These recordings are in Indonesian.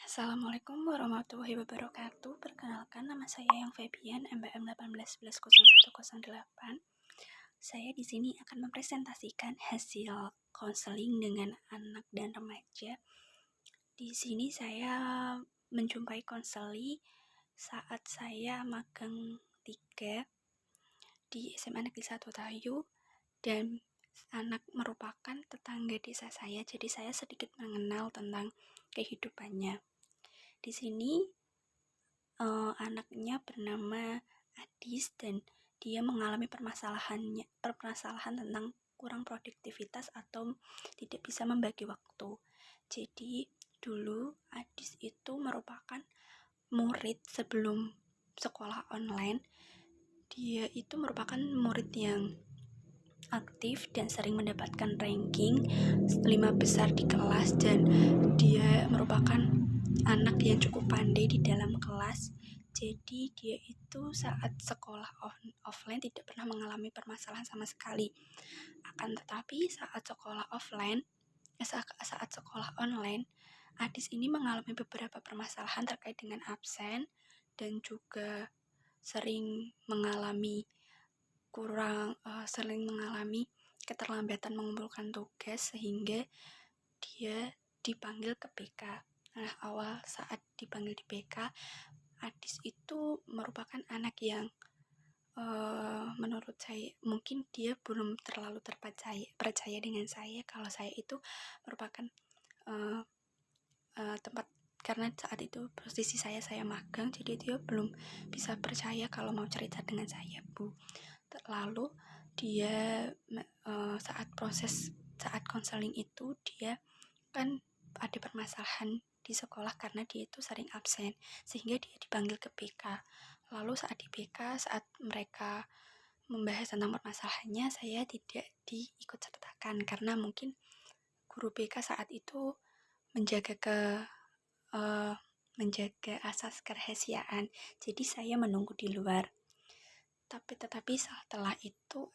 Assalamualaikum warahmatullahi wabarakatuh. Perkenalkan, nama saya Yang Febian, MBM 18110108. Saya di sini akan mempresentasikan hasil konseling dengan anak dan remaja. Di sini saya menjumpai konseli saat saya magang 3 di SMA Negeri 1 Tayu, dan anak merupakan tetangga desa saya, jadi saya sedikit mengenal tentang kehidupannya. Di sini anaknya bernama Adis dan dia mengalami permasalahan tentang kurang produktivitas atau tidak bisa membagi waktu. Jadi dulu Adis itu merupakan murid sebelum sekolah online. Dia itu merupakan murid yang aktif dan sering mendapatkan ranking 5 besar di kelas, dan dia merupakan anak yang cukup pandai di dalam kelas. Jadi dia itu saat sekolah offline tidak pernah mengalami permasalahan sama sekali. Akan tetapi saat sekolah online, Adis ini mengalami beberapa permasalahan terkait dengan absen dan juga sering mengalami keterlambatan mengumpulkan tugas sehingga dia dipanggil ke BK. Nah, awal saat dipanggil di BK, Adis itu merupakan anak yang menurut saya mungkin dia belum terlalu percaya dengan saya kalau saya itu merupakan tempat, karena saat itu posisi saya magang, jadi dia belum bisa percaya kalau mau cerita dengan saya, Bu. Lalu dia saat konseling itu dia kan ada permasalahan di sekolah karena dia itu sering absen, sehingga dia dipanggil ke BK. Lalu saat di BK, saat mereka membahas tentang permasalahannya, saya tidak diikut sertakan karena mungkin guru BK saat itu menjaga asas kerahasiaan. Jadi saya menunggu di luar. Tetapi setelah itu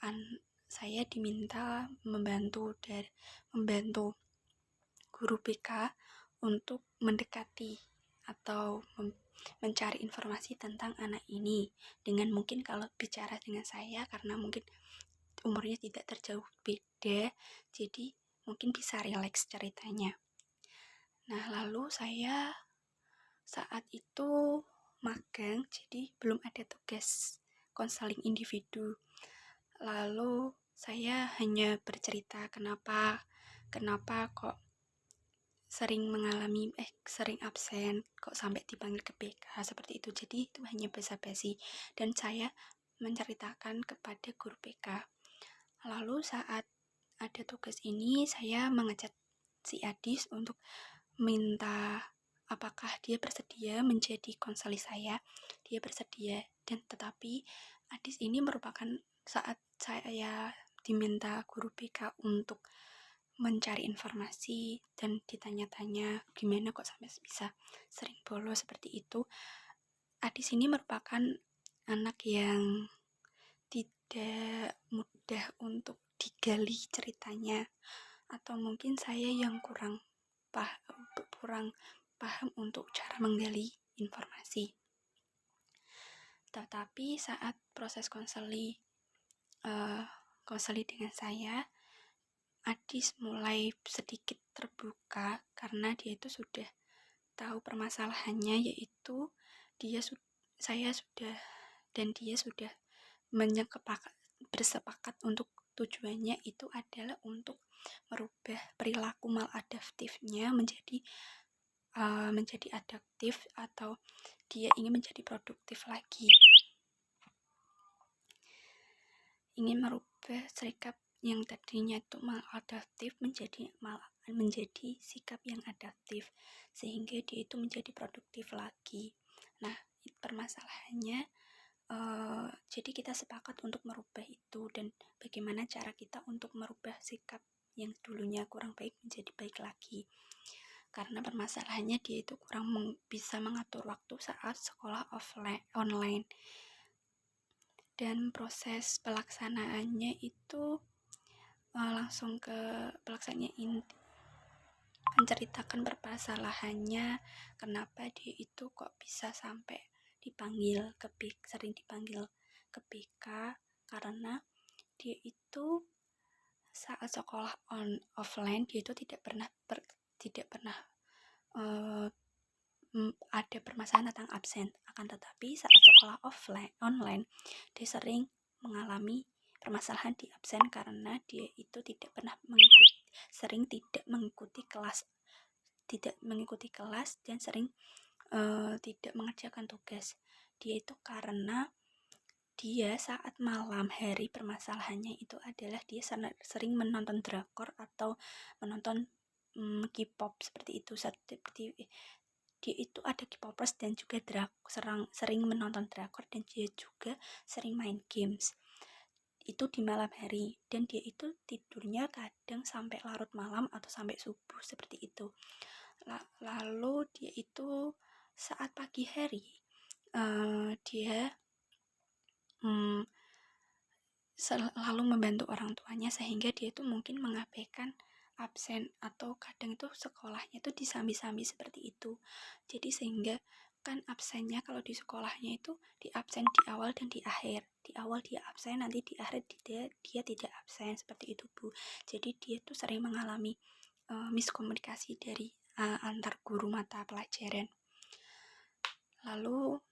saya diminta membantu guru BK untuk mendekati atau mencari informasi tentang anak ini, dengan mungkin kalau bicara dengan saya karena mungkin umurnya tidak terjauh beda, jadi mungkin bisa rileks ceritanya. Nah, lalu saya saat itu magang, jadi belum ada tugas konseling individu. Lalu saya hanya bercerita kenapa kok sering absen, kok sampai dipanggil ke BK seperti itu. Jadi itu hanya basa-basi dan saya menceritakan kepada guru BK. Lalu saat ada tugas ini, saya mengechat si Adis untuk minta apakah dia bersedia menjadi konseli saya. Dia bersedia, dan tetapi Adis ini merupakan saat saya diminta guru BK untuk mencari informasi dan ditanya-tanya gimana kok sampai bisa sering bolos seperti itu. Adis ini merupakan anak yang tidak mudah untuk digali ceritanya, atau mungkin saya yang kurang paham untuk cara menggali informasi. Tetapi saat proses konseli dengan saya, Adis mulai sedikit terbuka karena dia itu sudah tahu permasalahannya, yaitu dia sudah bersepakat untuk tujuannya itu adalah untuk merubah perilaku maladaptifnya menjadi adaptif, atau dia ingin menjadi produktif lagi, ingin merubah sikap yang tadinya itu maladaptif menjadi sikap yang adaptif, sehingga dia itu menjadi produktif lagi. Nah, permasalahannya jadi kita sepakat untuk merubah itu, dan bagaimana cara kita untuk merubah sikap yang dulunya kurang baik menjadi baik lagi. Karena permasalahannya dia itu kurang bisa mengatur waktu saat sekolah online. Dan proses pelaksanaannya itu langsung ke pelaksanaan menceritakan permasalahannya, kenapa dia itu kok bisa sampai sering dipanggil ke BK, karena dia itu saat sekolah offline dia itu tidak pernah uh, ada permasalahan tentang absen, akan tetapi saat sekolah online dia sering mengalami permasalahan di absen karena dia itu sering tidak mengikuti kelas dan sering tidak mengerjakan tugas. Dia itu karena dia saat malam hari permasalahannya itu adalah dia sering menonton drakor atau menonton K-pop seperti itu. Dia itu ada K-popers dan juga sering menonton drakor, dan dia juga sering main games itu di malam hari, dan dia itu tidurnya kadang sampai larut malam atau sampai subuh seperti itu. Lalu dia itu saat pagi hari dia selalu membantu orang tuanya, sehingga dia itu mungkin mengabaikan absen atau kadang itu sekolahnya itu disambi-sambi seperti itu. Jadi sehingga kan absennya kalau di sekolahnya itu di absen di awal dan di akhir. Di awal dia absen, nanti di akhir dia tidak absen seperti itu, Bu. Jadi dia tuh sering mengalami miskomunikasi dari antar guru mata pelajaran. Lalu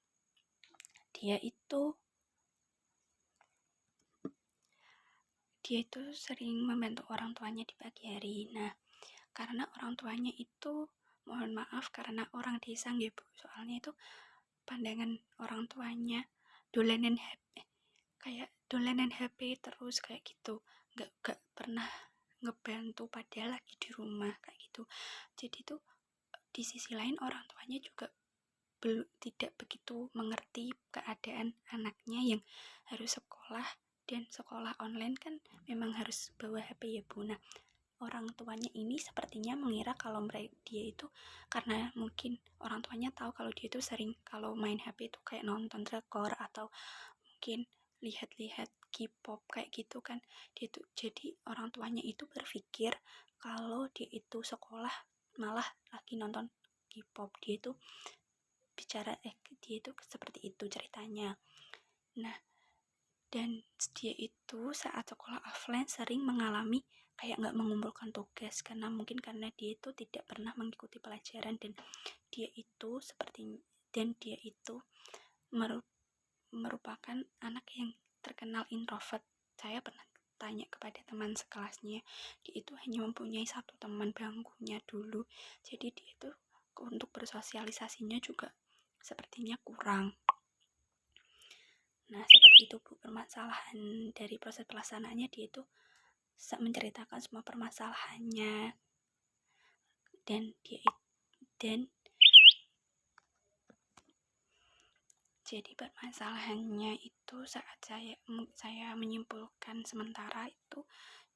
dia itu sering membantu orang tuanya di pagi hari. Nah, karena orang tuanya itu, mohon maaf karena orang desa nggih Bu, soalnya itu pandangan orang tuanya dolanan HP terus kayak gitu, nggak pernah ngebantu padahal lagi di rumah kayak gitu. Jadi tuh di sisi lain orang tuanya juga tidak begitu mengerti keadaan anaknya yang harus sekolah, dan sekolah online kan memang harus bawa HP ya Bu. Nah, orang tuanya ini sepertinya mengira kalau dia itu, karena mungkin orang tuanya tahu kalau dia itu sering kalau main HP itu kayak nonton drakor atau mungkin lihat-lihat K-pop kayak gitu kan, dia itu jadi orang tuanya itu berpikir kalau dia itu sekolah malah lagi nonton K-pop. Dia itu seperti itu ceritanya. Nah, dan dia itu saat sekolah offline sering mengalami kayak nggak mengumpulkan tugas karena dia itu tidak pernah mengikuti pelajaran, dan dia itu merupakan anak yang terkenal introvert. Saya pernah tanya kepada teman sekelasnya, dia itu hanya mempunyai satu teman bangkunya dulu, jadi dia itu untuk bersosialisasinya juga sepertinya kurang. Nah, seperti itu Bu, permasalahan dari proses pelaksanaannya. Dia itu menceritakan semua permasalahannya, dan jadi permasalahannya itu saat saya menyimpulkan sementara itu,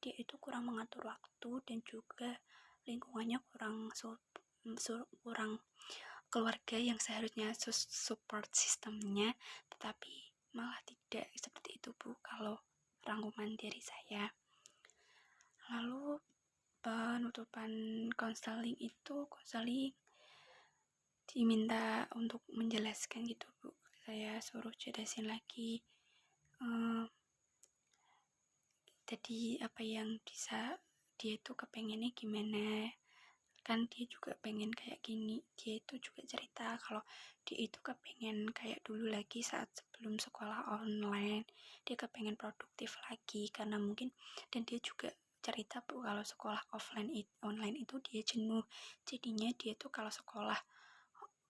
dia itu kurang mengatur waktu dan juga lingkungannya kurang keluarga yang seharusnya support sistemnya, tetapi malah tidak seperti itu Bu kalau rangkuman dari saya. Lalu penutupan konseling diminta untuk menjelaskan gitu Bu, saya suruh jelasin lagi tadi apa yang bisa dia itu kepengennya gimana, kan dia juga pengen kayak gini. Dia itu juga cerita kalau dia itu kepengen kayak dulu lagi saat sebelum sekolah online, dia kepengen produktif lagi karena mungkin, dan dia juga cerita Bu kalau sekolah online itu dia jenuh, jadinya dia tuh kalau sekolah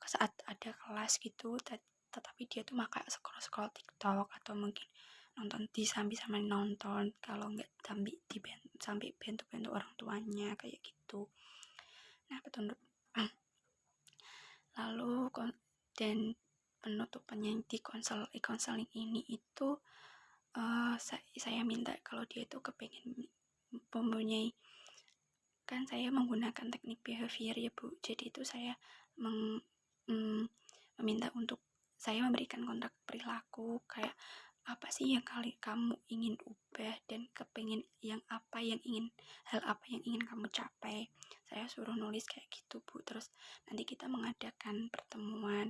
saat ada kelas gitu tetapi dia tuh maka scroll TikTok atau mungkin nonton sama nonton, kalau nggak sampai bantu orang tuanya kayak gitu. Nah, lalu dan penutupannya di konseling ini itu saya minta kalau dia itu kepengen mempunyai, kan saya menggunakan teknik behavior ya Bu, jadi itu saya meminta untuk saya memberikan kontrak perilaku kayak apa sih yang kamu ingin ubah dan kepengen hal apa yang ingin kamu capai. Saya suruh nulis kayak gitu Bu. Terus nanti kita mengadakan pertemuan.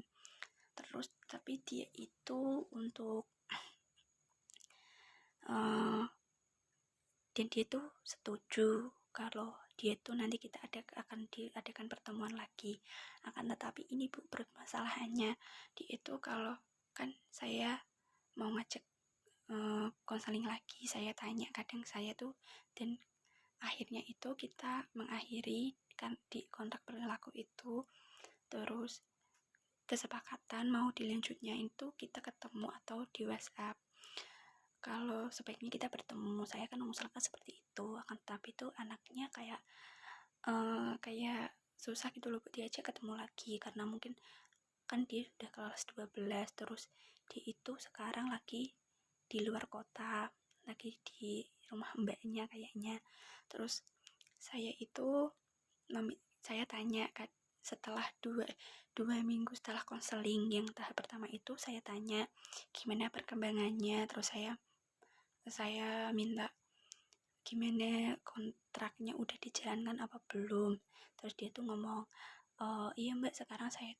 Terus tapi dia itu untuk dan dia tuh setuju kalau dia tuh nanti kita akan diadakan pertemuan lagi. Akan tetapi ini Bu, permasalahannya dia itu kalau kan saya mau ngajak konseling lagi, saya tanya kadang saya tuh, dan akhirnya itu kita mengakhiri kan di kontrak perilaku itu. Terus kesepakatan mau dilanjutnya itu kita ketemu atau di WhatsApp. Kalau sebaiknya kita bertemu, saya kan mengusulkan seperti itu. Akan tetapi tuh anaknya kayak susah gitu loh diajak ketemu lagi, karena mungkin kan dia udah kelas 12. Terus dia itu sekarang lagi di luar kota, lagi di rumah mbaknya kayaknya. Terus saya itu saya tanya kan, setelah dua minggu setelah konseling yang tahap pertama itu, saya tanya gimana perkembangannya. Terus saya minta gimana kontraknya udah dijalankan apa belum. Terus dia tuh ngomong, oh iya mbak, sekarang saya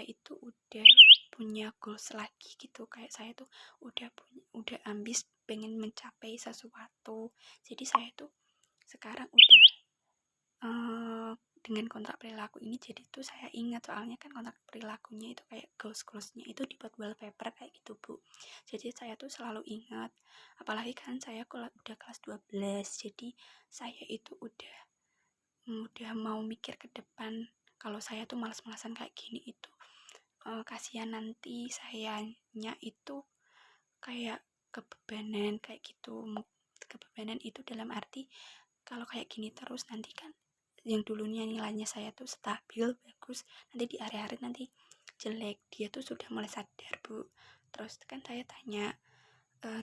itu udah punya goals lagi gitu, kayak saya tuh udah ambis pengen mencapai sesuatu. Jadi saya tuh sekarang udah dengan kontrak perilaku ini, jadi tuh saya ingat, soalnya kan kontrak perilakunya itu kayak goals-goalsnya itu dibuat wallpaper kayak gitu Bu. Jadi saya tuh selalu ingat, apalagi kan saya udah kelas 12, jadi saya itu udah mau mikir ke depan. Kalau saya tuh malas-malasan kayak gini itu kasihan nanti sayanya itu kayak kebebanan kayak gitu. Kebebanan itu dalam arti kalau kayak gini terus nanti kan yang dulunya nilainya saya tuh stabil bagus, nanti di hari-hari nanti jelek. Dia tuh sudah mulai sadar Bu. Terus kan saya tanya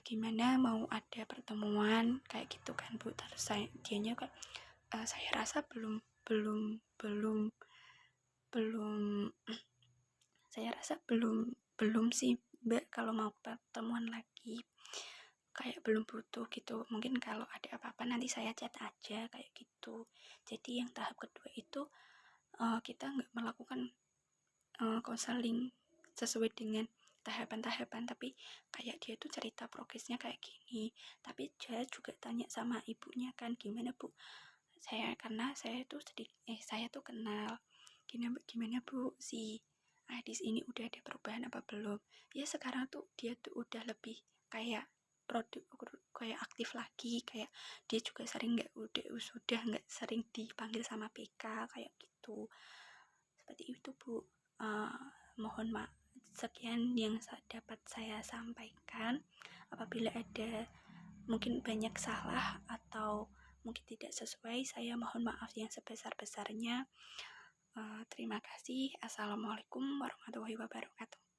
gimana mau ada pertemuan kayak gitu kan Bu. Terus dianya kan saya rasa belum belum belum belum saya rasa belum belum sih Mbak, kalau mau pertemuan lagi kayak belum butuh gitu. Mungkin kalau ada apa-apa nanti saya chat aja kayak gitu. Jadi yang tahap kedua itu kita nggak melakukan konseling sesuai dengan tahapan-tahapan, tapi kayak dia tuh cerita progresnya kayak gini. Tapi saya juga tanya sama ibunya kan, gimana Bu, karena saya tuh kenal, gimana Bu si Adis ini udah ada perubahan apa belum. Ya sekarang tuh dia tuh udah lebih kayak kayak aktif lagi, kayak dia juga sudah nggak sering dipanggil sama PK kayak gitu. Seperti itu Bu. Mohon maaf, sekian yang dapat saya sampaikan. Apabila ada mungkin banyak salah atau mungkin tidak sesuai, saya mohon maaf yang sebesar-besarnya. Terima kasih. Assalamualaikum warahmatullahi wabarakatuh.